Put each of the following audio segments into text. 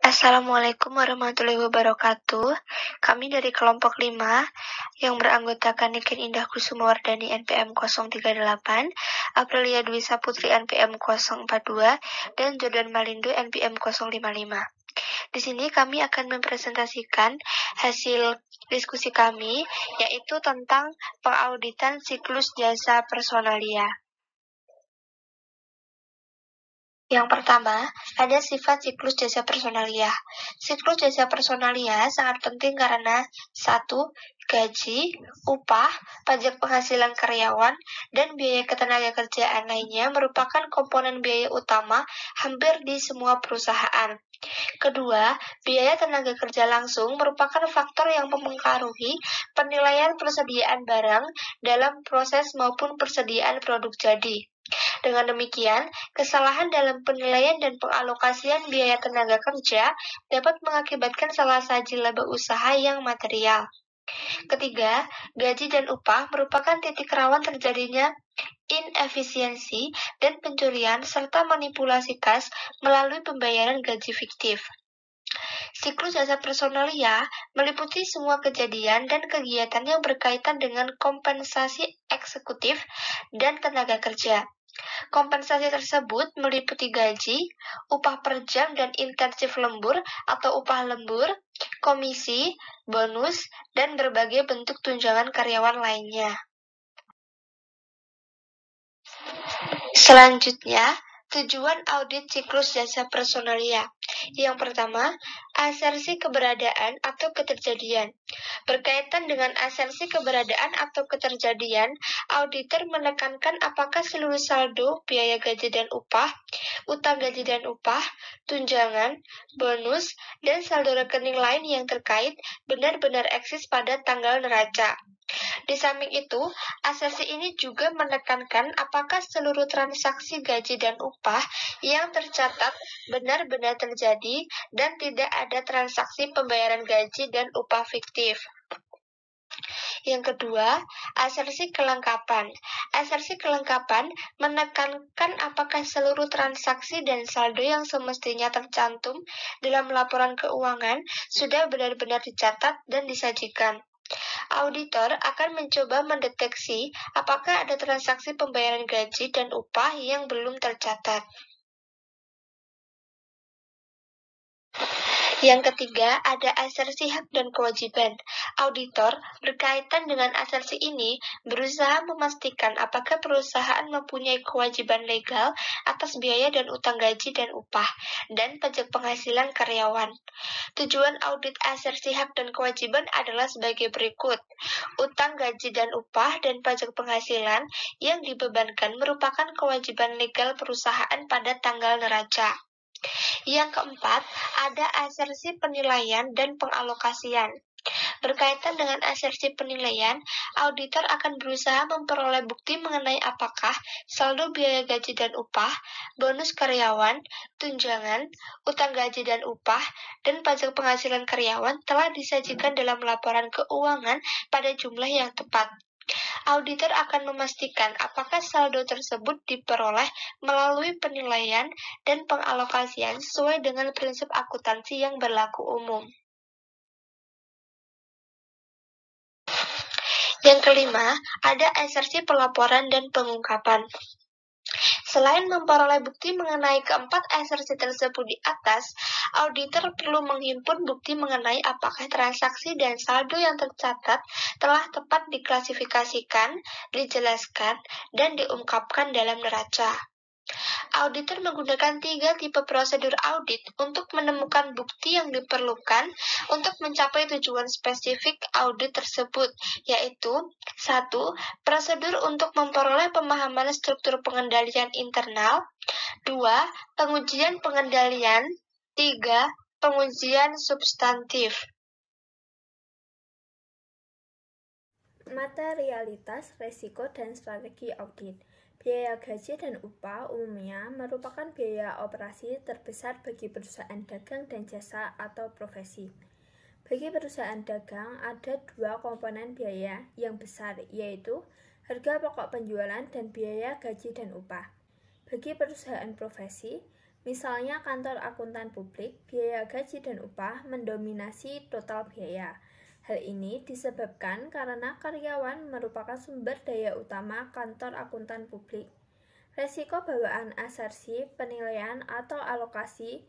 Assalamualaikum warahmatullahi wabarakatuh. Kami dari kelompok 5 yang beranggotakan Niken Indah Kusumawardani NPM 038, Aprilia Dwi Saputri NPM 042, dan Jordan Malindo NPM 055. Di sini kami akan mempresentasikan hasil diskusi kami, yaitu tentang pengauditan siklus jasa personalia. Yang pertama, ada sifat siklus jasa personalia. Siklus jasa personalia sangat penting karena 1. Gaji, upah, pajak penghasilan karyawan, dan biaya ketenagakerjaan lainnya merupakan komponen biaya utama hampir di semua perusahaan. Kedua, biaya tenaga kerja langsung merupakan faktor yang mempengaruhi penilaian persediaan barang dalam proses maupun persediaan produk jadi. Dengan demikian, kesalahan dalam penilaian dan pengalokasian biaya tenaga kerja dapat mengakibatkan salah saji laba usaha yang material. Ketiga, gaji dan upah merupakan titik rawan terjadinya inefisiensi dan pencurian serta manipulasi kas melalui pembayaran gaji fiktif. Siklus jasa personalia meliputi semua kejadian dan kegiatan yang berkaitan dengan kompensasi eksekutif dan tenaga kerja. Kompensasi tersebut meliputi gaji, upah per jam dan intensif lembur atau upah lembur, komisi, bonus, dan berbagai bentuk tunjangan karyawan lainnya. Selanjutnya, tujuan audit siklus jasa personalia. Yang pertama, asersi keberadaan atau keterjadian. Berkaitan dengan asersi keberadaan atau keterjadian, auditor menekankan apakah seluruh saldo, biaya gaji dan upah, utang gaji dan upah, tunjangan, bonus, dan saldo rekening lain yang terkait benar-benar eksis pada tanggal neraca. Di samping itu, asersi ini juga menekankan apakah seluruh transaksi gaji dan upah yang tercatat benar-benar terjadi dan tidak ada transaksi pembayaran gaji dan upah fiktif. Yang kedua, asersi kelengkapan. Asersi kelengkapan menekankan apakah seluruh transaksi dan saldo yang semestinya tercantum dalam laporan keuangan sudah benar-benar dicatat dan disajikan. Auditor akan mencoba mendeteksi apakah ada transaksi pembayaran gaji dan upah yang belum tercatat. Yang ketiga, ada asersi hak dan kewajiban. Auditor berkaitan dengan asersi ini berusaha memastikan apakah perusahaan mempunyai kewajiban legal atas biaya dan utang gaji dan upah, dan pajak penghasilan karyawan. Tujuan audit asersi hak dan kewajiban adalah sebagai berikut. Utang gaji dan upah dan pajak penghasilan yang dibebankan merupakan kewajiban legal perusahaan pada tanggal neraca. Yang keempat, ada asersi penilaian dan pengalokasian. Berkaitan dengan asersi penilaian, auditor akan berusaha memperoleh bukti mengenai apakah saldo biaya gaji dan upah, bonus karyawan, tunjangan, utang gaji dan upah, dan pajak penghasilan karyawan telah disajikan dalam laporan keuangan pada jumlah yang tepat. Auditor akan memastikan apakah saldo tersebut diperoleh melalui penilaian dan pengalokasian sesuai dengan prinsip akuntansi yang berlaku umum. Yang kelima, ada asersi pelaporan dan pengungkapan. Selain memperoleh bukti mengenai keempat asersi tersebut di atas, auditor perlu menghimpun bukti mengenai apakah transaksi dan saldo yang tercatat telah tepat diklasifikasikan, dijelaskan, dan diungkapkan dalam neraca. Auditor menggunakan 3 tipe prosedur audit untuk menemukan bukti yang diperlukan untuk mencapai tujuan spesifik audit tersebut, yaitu 1. Prosedur untuk memperoleh pemahaman struktur pengendalian internal, 2. Pengujian pengendalian, 3. Pengujian substantif. Materialitas, resiko, dan strategi audit. Biaya gaji dan upah umumnya merupakan biaya operasi terbesar bagi perusahaan dagang dan jasa atau profesi. Bagi perusahaan dagang ada 2 komponen biaya yang besar, yaitu harga pokok penjualan dan biaya gaji dan upah. Bagi perusahaan profesi, Misalnya kantor akuntan publik, biaya gaji dan upah mendominasi total biaya. Hal ini disebabkan karena karyawan merupakan sumber daya utama kantor akuntan publik. Resiko bawaan asersi, penilaian, atau alokasi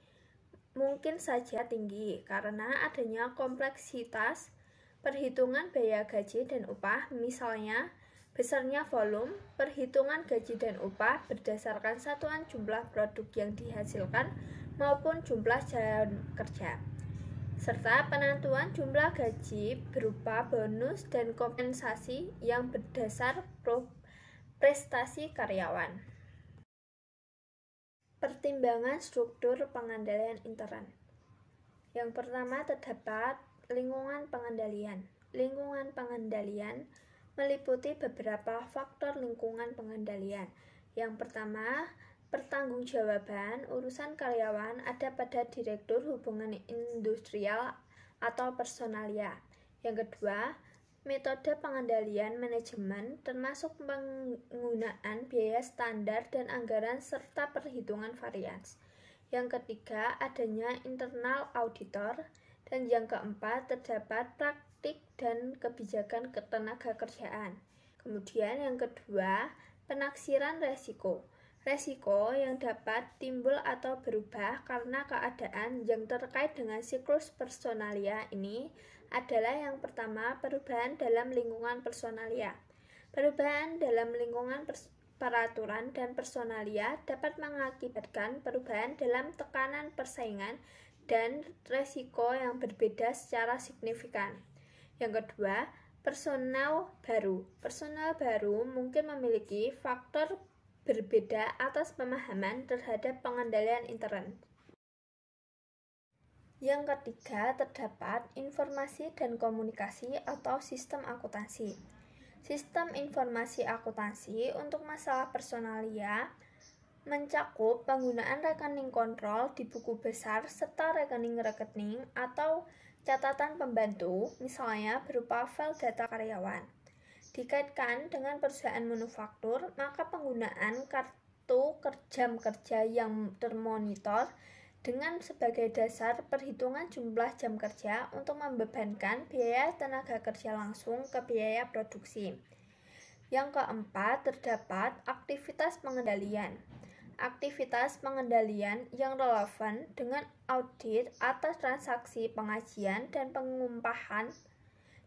mungkin saja tinggi karena adanya kompleksitas perhitungan biaya gaji dan upah, misalnya besarnya volume, perhitungan gaji dan upah berdasarkan satuan jumlah produk yang dihasilkan maupun jumlah jam kerja, serta penentuan jumlah gaji berupa bonus dan kompensasi yang berdasar prestasi karyawan. Pertimbangan struktur pengendalian intern. Yang pertama terdapat lingkungan pengendalian. Lingkungan pengendalian meliputi beberapa faktor lingkungan pengendalian. Yang pertama, pertanggungjawaban urusan karyawan ada pada Direktur Hubungan Industrial atau Personalia. Yang kedua, metode pengendalian manajemen termasuk penggunaan biaya standar dan anggaran serta perhitungan varians. Yang ketiga, adanya internal auditor. Dan yang keempat, terdapat praktik dan kebijakan ketenaga kerjaan. Kemudian yang kedua, penaksiran resiko. Resiko yang dapat timbul atau berubah karena keadaan yang terkait dengan siklus personalia ini adalah yang pertama, perubahan dalam lingkungan personalia. Perubahan dalam lingkungan peraturan dan personalia dapat mengakibatkan perubahan dalam tekanan persaingan dan resiko yang berbeda secara signifikan. Yang kedua, personal baru. Personal baru mungkin memiliki faktor berbeda atas pemahaman terhadap pengendalian intern. Yang ketiga, terdapat informasi dan komunikasi atau sistem akuntansi. Sistem informasi akuntansi untuk masalah personalia mencakup penggunaan rekening kontrol di buku besar serta rekening-rekening atau catatan pembantu, misalnya berupa file data karyawan. Dikaitkan dengan perusahaan manufaktur, maka penggunaan kartu jam kerja yang termonitor dengan sebagai dasar perhitungan jumlah jam kerja untuk membebankan biaya tenaga kerja langsung ke biaya produksi. Yang keempat, terdapat aktivitas pengendalian. Aktivitas pengendalian yang relevan dengan audit atas transaksi pengajian dan pengumpahan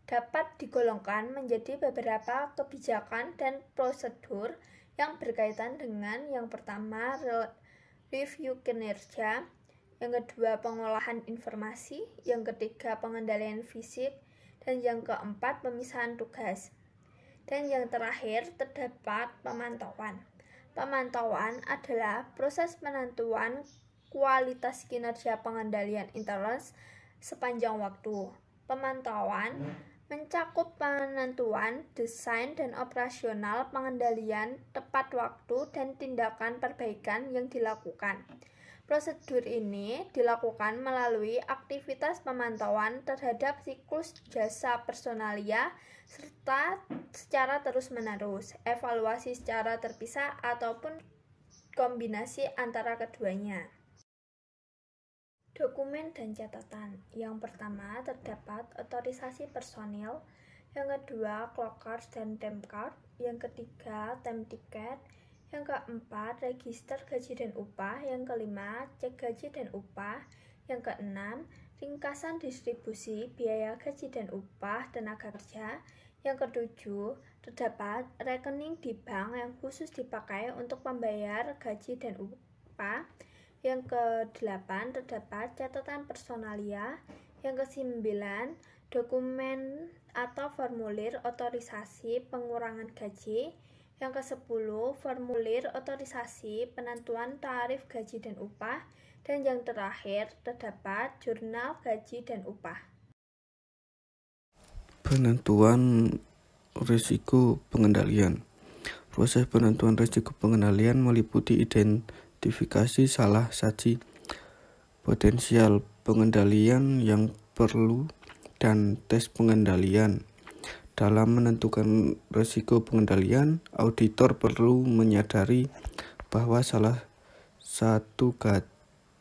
dapat digolongkan menjadi beberapa kebijakan dan prosedur yang berkaitan dengan yang pertama, review kinerja, yang kedua, pengolahan informasi, yang ketiga, pengendalian fisik, dan yang keempat, pemisahan tugas. Dan yang terakhir, terdapat pemantauan. Pemantauan adalah proses penentuan kualitas kinerja pengendalian intern sepanjang waktu. Pemantauan mencakup penentuan, desain, dan operasional pengendalian tepat waktu dan tindakan perbaikan yang dilakukan. Prosedur ini dilakukan melalui aktivitas pemantauan terhadap siklus jasa personalia serta secara terus-menerus, evaluasi secara terpisah ataupun kombinasi antara keduanya. Dokumen dan catatan. Yang pertama terdapat otorisasi personil, yang kedua clock card dan time card, yang ketiga time ticket, yang keempat register gaji dan upah, yang kelima cek gaji dan upah, yang keenam ringkasan distribusi biaya gaji dan upah tenaga kerja, yang ketujuh terdapat rekening di bank yang khusus dipakai untuk membayar gaji dan upah, yang kedelapan terdapat catatan personalia, yang kesembilan dokumen atau formulir otorisasi pengurangan gaji, yang ke-10 formulir otorisasi penentuan tarif gaji dan upah, dan yang terakhir terdapat jurnal gaji dan upah. Penentuan risiko pengendalian. Proses penentuan risiko pengendalian meliputi identifikasi salah saji potensial pengendalian yang perlu dan tes pengendalian. Dalam menentukan risiko pengendalian, auditor perlu menyadari bahwa salah satu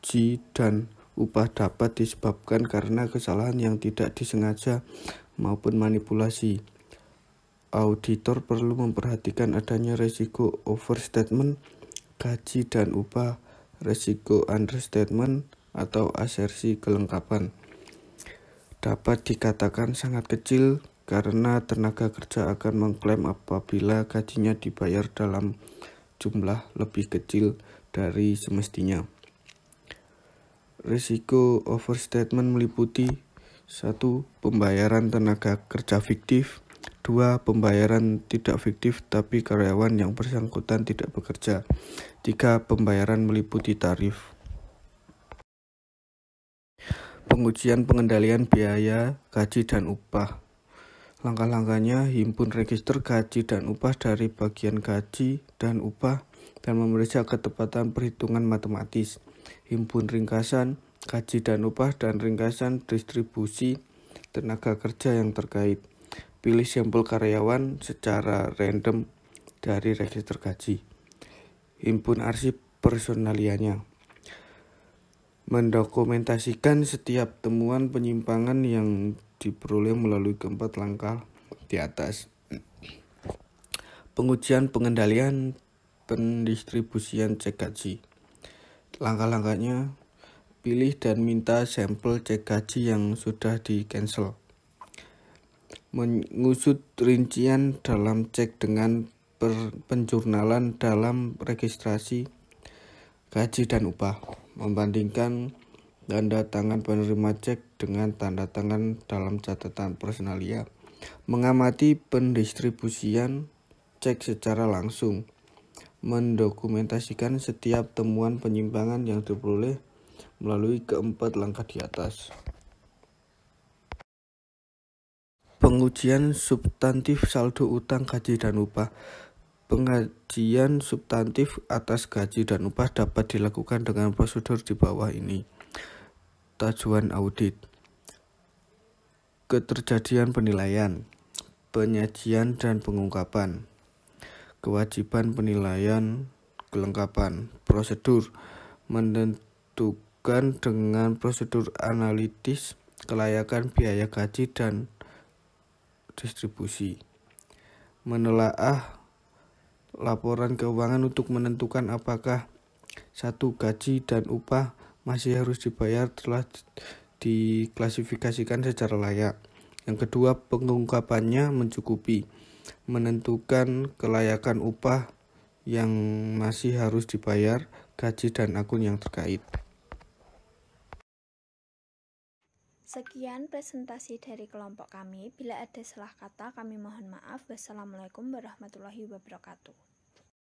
gaji dan upah dapat disebabkan karena kesalahan yang tidak disengaja maupun manipulasi. Auditor perlu memperhatikan adanya risiko overstatement gaji dan upah, risiko understatement atau asersi kelengkapan. Dapat dikatakan sangat kecil karena tenaga kerja akan mengklaim apabila gajinya dibayar dalam jumlah lebih kecil dari semestinya. Risiko overstatement meliputi 1. Pembayaran tenaga kerja fiktif. 2. Pembayaran tidak fiktif tapi karyawan yang bersangkutan tidak bekerja. 3. Pembayaran meliputi tarif. Pengujian pengendalian biaya gaji dan upah. Langkah-langkahnya, himpun register gaji dan upah dari bagian gaji dan upah dan memeriksa ketepatan perhitungan matematis. Himpun ringkasan gaji dan upah dan ringkasan distribusi tenaga kerja yang terkait. Pilih sampel karyawan secara random dari register gaji. Himpun arsip personalianya. Mendokumentasikan setiap temuan penyimpangan yang diperoleh melalui keempat langkah di atas. Pengujian pengendalian pendistribusian cek gaji. Langkah-langkahnya, pilih dan minta sampel cek gaji yang sudah di-cancel. Mengusut rincian dalam cek dengan penjurnalan dalam registrasi gaji dan upah. Membandingkan tanda tangan penerima cek dengan tanda tangan dalam catatan personalia. Mengamati pendistribusian cek secara langsung. Mendokumentasikan setiap temuan penyimpangan yang diperoleh melalui keempat langkah di atas. Pengujian substantif saldo utang gaji dan upah. Pengajian substantif atas gaji dan upah dapat dilakukan dengan prosedur di bawah ini. Tujuan audit. Keterjadian penilaian, penyajian dan pengungkapan. Kewajiban penilaian, kelengkapan. Prosedur. Menentukan dengan prosedur analitis kelayakan biaya gaji dan distribusi. Menelaah laporan keuangan untuk menentukan apakah 1. Gaji dan upah masih harus dibayar telah diklasifikasikan secara layak. Yang kedua, pengungkapannya mencukupi. Menentukan kelayakan upah yang masih harus dibayar, gaji dan akun yang terkait. Sekian presentasi dari kelompok kami. Bila ada salah kata, kami mohon maaf. Wassalamualaikum warahmatullahi wabarakatuh.